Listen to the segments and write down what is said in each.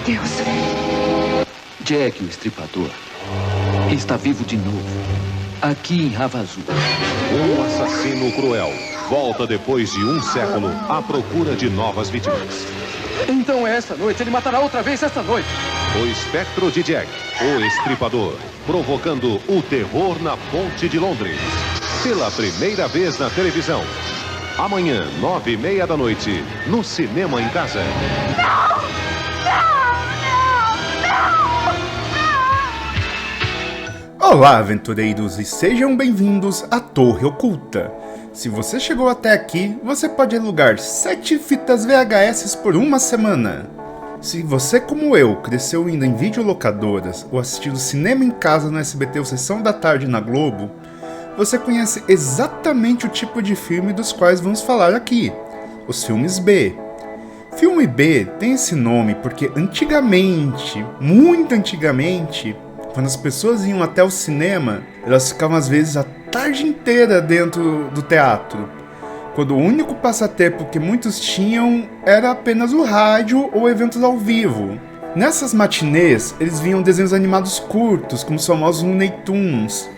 Deus. Jack, o Estripador, está vivo de novo, aqui em Havazu. Um assassino cruel volta depois de um século à procura de novas vítimas. Então é esta noite, ele matará outra vez esta noite. O espectro de Jack, o Estripador, provocando o terror na Ponte de Londres. Pela primeira vez na televisão. Amanhã, 9h30 da noite, no Cinema em Casa. Olá, aventureiros, e sejam bem-vindos à Torre Oculta. Se você chegou até aqui, você pode alugar 7 fitas VHS por uma semana. Se você, como eu, cresceu indo em videolocadoras ou assistindo cinema em casa no SBT ou Sessão da Tarde na Globo, você conhece exatamente o tipo de filme dos quais vamos falar aqui, os filmes B. Filme B tem esse nome porque antigamente, muito antigamente, quando as pessoas iam até o cinema, elas ficavam às vezes a tarde inteira dentro do teatro, quando o único passatempo que muitos tinham era apenas o rádio ou eventos ao vivo. Nessas matinês, eles viam desenhos animados curtos, como os famosos Looney Tunes,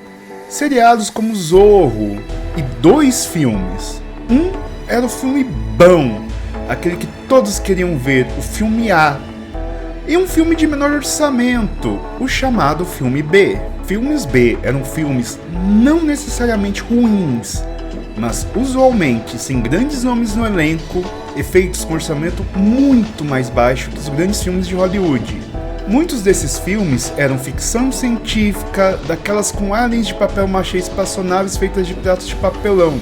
seriados como Zorro e 2 filmes. Um era o filme bom, aquele que todos queriam ver, o filme A. E um filme de menor orçamento, o chamado filme B. Filmes B eram filmes não necessariamente ruins, mas usualmente sem grandes nomes no elenco, efeitos com orçamento muito mais baixo que os grandes filmes de Hollywood. Muitos desses filmes eram ficção científica, daquelas com aliens de papel machê espaçonaves feitas de pratos de papelão,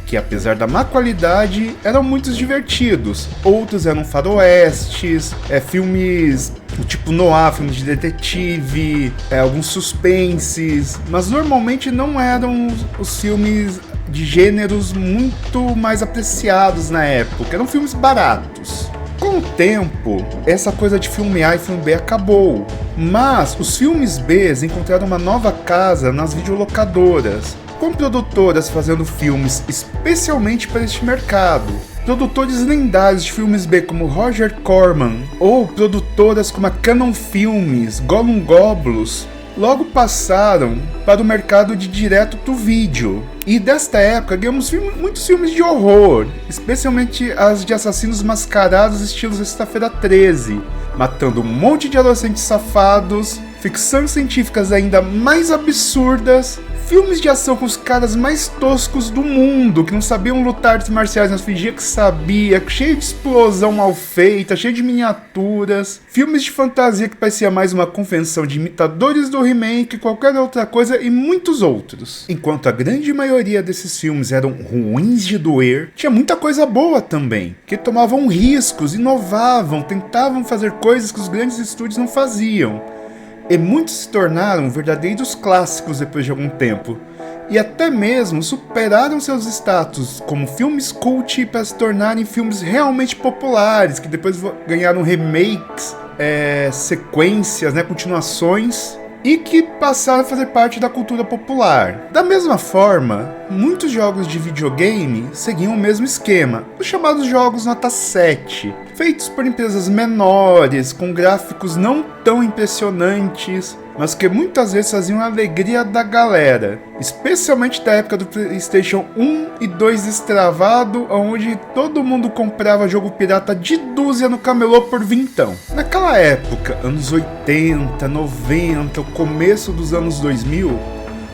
que apesar da má qualidade, eram muito divertidos. Outros eram faroestes, filmes tipo noir, filmes de detetive, alguns suspenses, mas normalmente não eram os filmes de gêneros muito mais apreciados na época, eram filmes baratos. Com o tempo, essa coisa de filme A e filme B acabou, mas os filmes B encontraram uma nova casa nas videolocadoras, com produtoras fazendo filmes especialmente para este mercado. Produtores lendários de filmes B como Roger Corman, ou produtoras como a Cannon Filmes, Gollum Goblus, logo passaram para o mercado de direto to vídeo. E desta época ganhamos muitos filmes de horror, especialmente as de assassinos mascarados estilo Sexta-feira 13, matando um monte de adolescentes safados, ficções científicas ainda mais absurdas, filmes de ação com os caras mais toscos do mundo, que não sabiam lutar artes marciais, mas fingia que sabia, cheio de explosão mal feita, cheio de miniaturas, filmes de fantasia que parecia mais uma convenção de imitadores do He-Man que qualquer outra coisa, e muitos outros. Enquanto a grande maioria desses filmes eram ruins de doer, tinha muita coisa boa também, que tomavam riscos, inovavam, tentavam fazer coisas que os grandes estúdios não faziam. E muitos se tornaram verdadeiros clássicos depois de algum tempo, e até mesmo superaram seus status como filmes cult para se tornarem filmes realmente populares, que depois ganharam remakes, sequências, continuações, e que passaram a fazer parte da cultura popular. Da mesma forma, muitos jogos de videogame seguiam o mesmo esquema, os chamados jogos nota 7, feitos por empresas menores, com gráficos não tão impressionantes, mas que muitas vezes faziam a alegria da galera, especialmente da época do PlayStation 1 e 2 destravado, onde todo mundo comprava jogo pirata de dúzia no camelô por vintão. Naquela época, anos 80, 90, o começo dos anos 2000,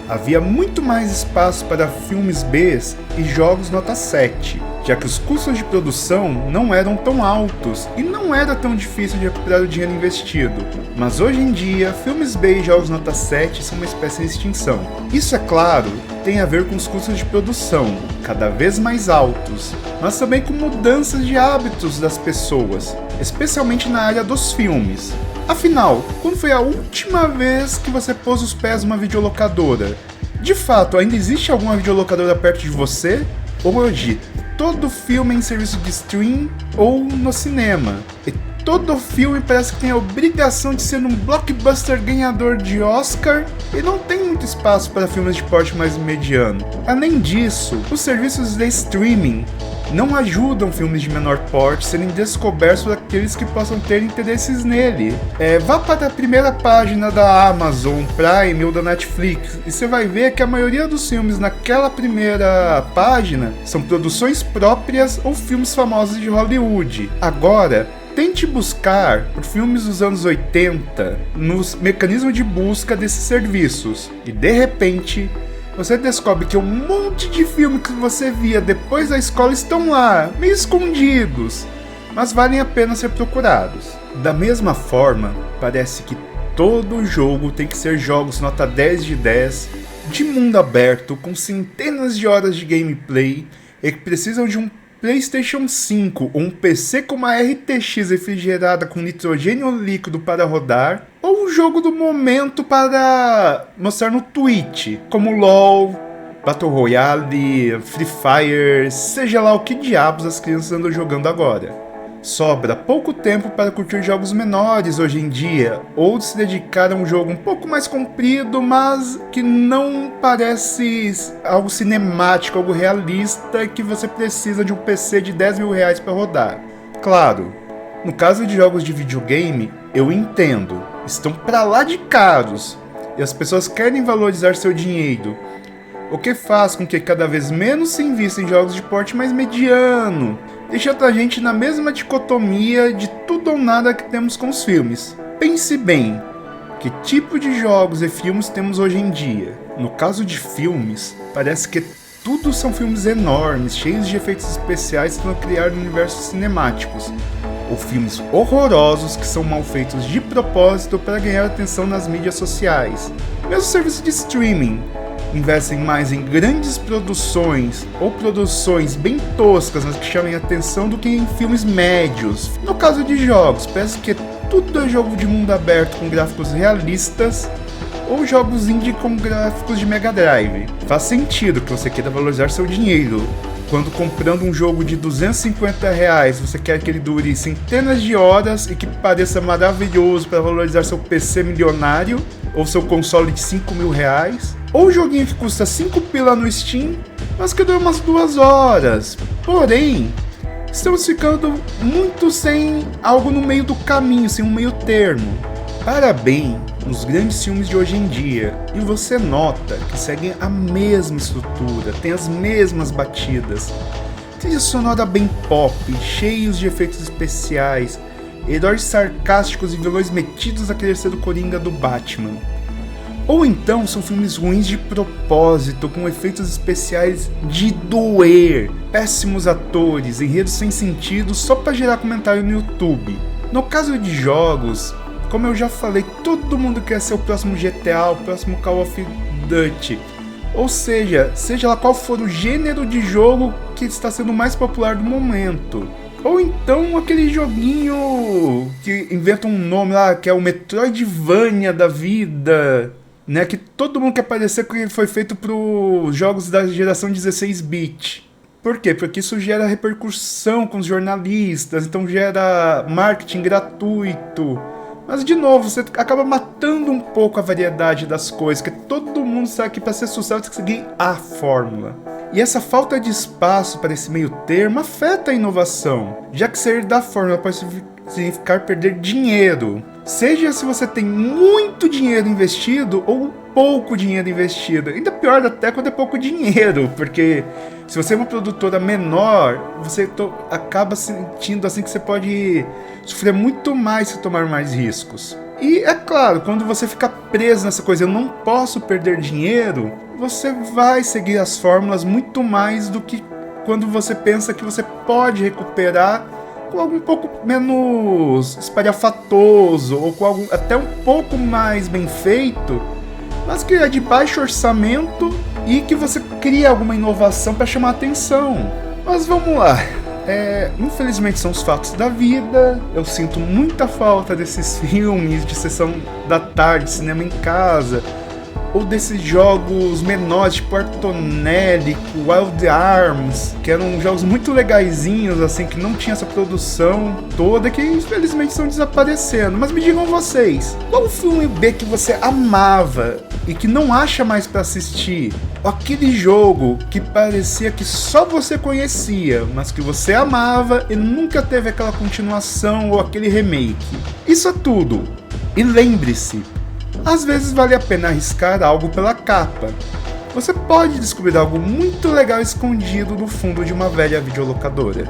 havia muito mais espaço para filmes B e jogos nota 7, já que os custos de produção não eram tão altos e não era tão difícil de recuperar o dinheiro investido. Mas hoje em dia, filmes B e jogos nota 7 são uma espécie em extinção. Isso, é claro, tem a ver com os custos de produção, cada vez mais altos, mas também com mudanças de hábitos das pessoas, especialmente na área dos filmes. Afinal, quando foi a última vez que você pôs os pés numa videolocadora? De fato, ainda existe alguma videolocadora perto de você? Hoje, todo filme é em serviço de stream ou no cinema. E todo filme parece que tem a obrigação de ser um blockbuster ganhador de Oscar e não tem muito espaço para filmes de porte mais mediano. Além disso, os serviços de streaming não ajudam filmes de menor porte serem descobertos por aqueles que possam ter interesses nele. Vá para a primeira página da Amazon Prime ou da Netflix e você vai ver que a maioria dos filmes naquela primeira página são produções próprias ou filmes famosos de Hollywood. Agora, tente buscar por filmes dos anos 80 nos mecanismos de busca desses serviços e de repente você descobre que um monte de filmes que você via depois da escola estão lá, meio escondidos, mas valem a pena ser procurados. Da mesma forma, parece que todo jogo tem que ser jogos nota 10 de 10, de mundo aberto, com centenas de horas de gameplay e que precisam de um PlayStation 5 ou um PC com uma RTX refrigerada com nitrogênio líquido para rodar, ou um jogo do momento para mostrar no Twitch, como LoL, Battle Royale, Free Fire, seja lá o que diabos as crianças andam jogando agora. Sobra pouco tempo para curtir jogos menores hoje em dia, ou se dedicar a um jogo um pouco mais comprido, mas que não parece algo cinemático, algo realista, que você precisa de um PC de 10 mil reais para rodar. Claro, no caso de jogos de videogame, eu entendo, estão pra lá de caros, e as pessoas querem valorizar seu dinheiro, o que faz com que cada vez menos se invista em jogos de porte mais mediano, deixando a gente na mesma dicotomia de tudo ou nada que temos com os filmes. Pense bem, que tipo de jogos e filmes temos hoje em dia? No caso de filmes, parece que tudo são filmes enormes, cheios de efeitos especiais para criar universos cinemáticos, ou filmes horrorosos que são mal feitos de propósito para ganhar atenção nas mídias sociais. Mesmo serviços de streaming investem mais em grandes produções ou produções bem toscas, mas que chamem atenção, do que em filmes médios. No caso de jogos, parece que tudo é jogo de mundo aberto com gráficos realistas ou jogos indie com gráficos de Mega Drive. Faz sentido que você queira valorizar seu dinheiro. Quando comprando um jogo de R$250, você quer que ele dure centenas de horas e que pareça maravilhoso para valorizar seu PC milionário ou seu console de 5 mil reais. Ou um joguinho que custa 5 pila no Steam, mas que dura umas 2 horas. Porém, estamos ficando muito sem algo no meio do caminho, sem um meio termo. Para bem nos grandes filmes de hoje em dia, e você nota que seguem a mesma estrutura, tem as mesmas batidas, trilha sonora bem pop, cheios de efeitos especiais, heróis sarcásticos e vilões metidos a querer ser o Coringa do Batman. Ou então são filmes ruins de propósito, com efeitos especiais de doer, péssimos atores, enredos sem sentido só para gerar comentário no YouTube. No caso de jogos, como eu já falei, todo mundo quer ser o próximo GTA, o próximo Call of Duty. Ou seja lá qual for o gênero de jogo que está sendo mais popular do momento. Ou então aquele joguinho que inventa um nome lá, que é o Metroidvania da vida, né, que todo mundo quer parecer que foi feito para os jogos da geração 16-bit. Por quê? Porque isso gera repercussão com os jornalistas, então gera marketing gratuito. Mas de novo, você acaba matando um pouco a variedade das coisas, que todo mundo está aqui para ser sucesso, tem que seguir a fórmula. E essa falta de espaço para esse meio termo afeta a inovação, já que sair da fórmula pode significar perder dinheiro. Seja se você tem muito dinheiro investido ou pouco dinheiro investido. Ainda pior até quando é pouco dinheiro, porque se você é uma produtora menor, você acaba sentindo assim que você pode sofrer muito mais se tomar mais riscos. E é claro, quando você fica preso nessa coisa, eu não posso perder dinheiro, você vai seguir as fórmulas muito mais do que quando você pensa que você pode recuperar com algo um pouco menos espalhafatoso, ou com algo até um pouco mais bem feito, mas que é de baixo orçamento e que você cria alguma inovação para chamar a atenção. Mas vamos lá, infelizmente são os fatos da vida. Eu sinto muita falta desses filmes de sessão da tarde, cinema em casa, ou desses jogos menores, tipo Artonelli, Wild Arms, que eram jogos muito legaizinhos, assim, que não tinha essa produção toda, que infelizmente estão desaparecendo. Mas me digam vocês, qual filme B que você amava, e que não acha mais pra assistir, ou aquele jogo que parecia que só você conhecia, mas que você amava e nunca teve aquela continuação ou aquele remake. Isso é tudo. E lembre-se, às vezes vale a pena arriscar algo pela capa. Você pode descobrir algo muito legal escondido no fundo de uma velha videolocadora.